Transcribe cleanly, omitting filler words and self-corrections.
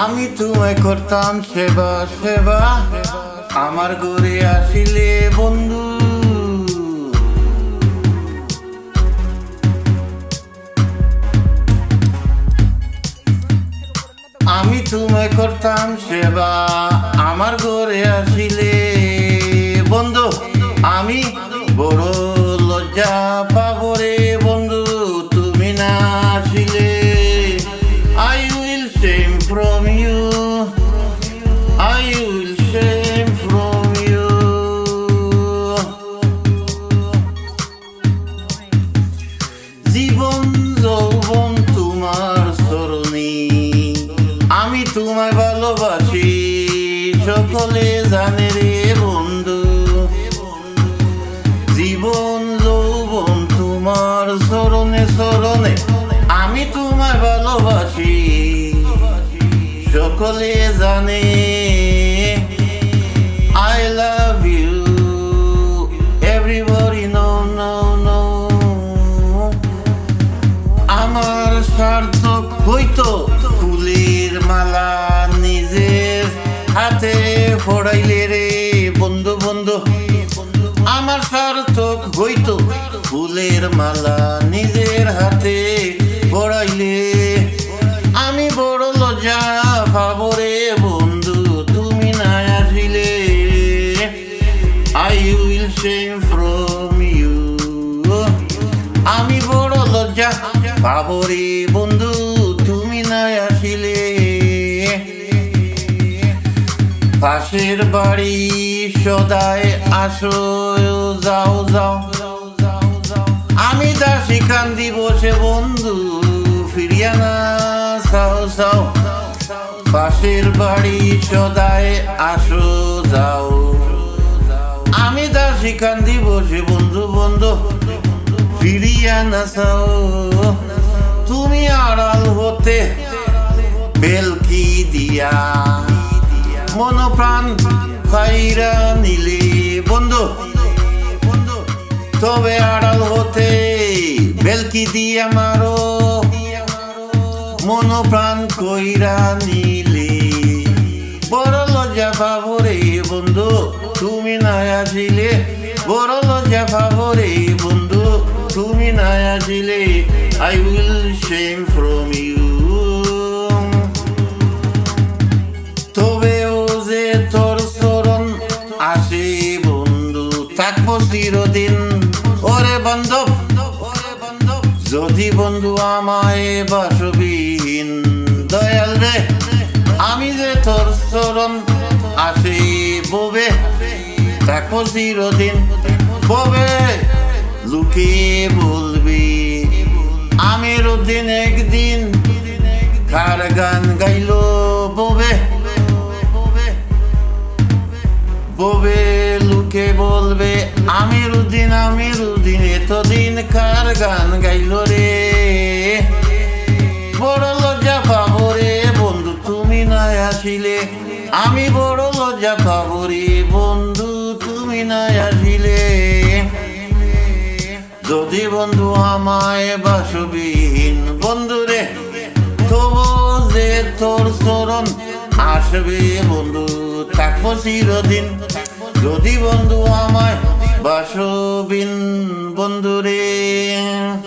আমি তোমায় করতাম সেবা সেবা, আমার ঘরে আসিলে বন্ধু। আমি তোমায় করতাম সেবা, আমার ঘরে আসিলে বন্ধু। আমি বড় লজ্জা পাবো রে বন্ধু, তুমি না আসিলে। I will shame from you, I will shame from you. জীবন যৌবন তোমার চরণে, আমি তোমায় ভালোবাসি, সকলে জানে রে বন্ধু। জীবন যৌবন তোমার চরণে চরণে, আমি তোমায় ভালোবাসি, সকলে জানে। I love you, everybody know. আমার সার্থক হইতো ফুলের মালা নিজের হাতে ফোড়াইলে রে বন্ধু বন্ধু। আমার সার্থক হইতো ফুলের মালা নিজের হাতে ফোড়াইলে। আমি বড় লজ্জা পাবো রে বন্ধু, তুমি না আসিলে। I will shame from you. আমি বড় লজ্জা পাবো রে বন্ধু, তুমি না আসিলে। পাশের বাড়ি সদায় আসো যাও যাও, আমি দাসী কান্দি বসে বন্ধু, ফিরিয়া না চাও চাও। পাশের বাড়ি সদায় আসো যাও, আমি দাসী কান্দি বসে বন্ধু বন্ধু, ফিরিয়া না চাও। তুমি আড়াল হতে বেলকি দিয়া মন প্রাণ খাইরা নিলে বন্ধু। তবে আড়াল হতে বেলকি দিয়া মারো, মন প্রাণ কইরা নিলে। বড় লজ্জা পাবো রে বন্ধু, তুমি না আসিলে। বড় লজ্জা পাবো রে বন্ধু, তুমি না আসিলে। I will shame from you. তবে ও যে তোর চরণ আসে বন্ধু, থাকবো চিরদিন ওরে বান্ধব। যদি বন্ধু আমায় বাসবিহীন দয়াল রে, আমি যে তোর চরণ আসে ববে, থাকবো চিরদিন ববে। লুকে বলবি আমির উদ্দিন একদিন কার গান গাইলো ববে ববে। লুকে বলবে আমির উদ্দিন এতদিন কার গান গাইলো রে। বড় লজ্জা পাবো রে বন্ধু, তুমি না আসিলে। আমি বড় লজ্জা পাবো রে বন্ধু, তুমি না আসিলে। যদি বন্ধু আমায় বাসবিহীন বন্ধু রে, তবু যে তোর চরণ আসবে বন্ধু, থাকবো চিরদিন। যদি বন্ধু আমায় বাসবিহীন বন্ধু রে।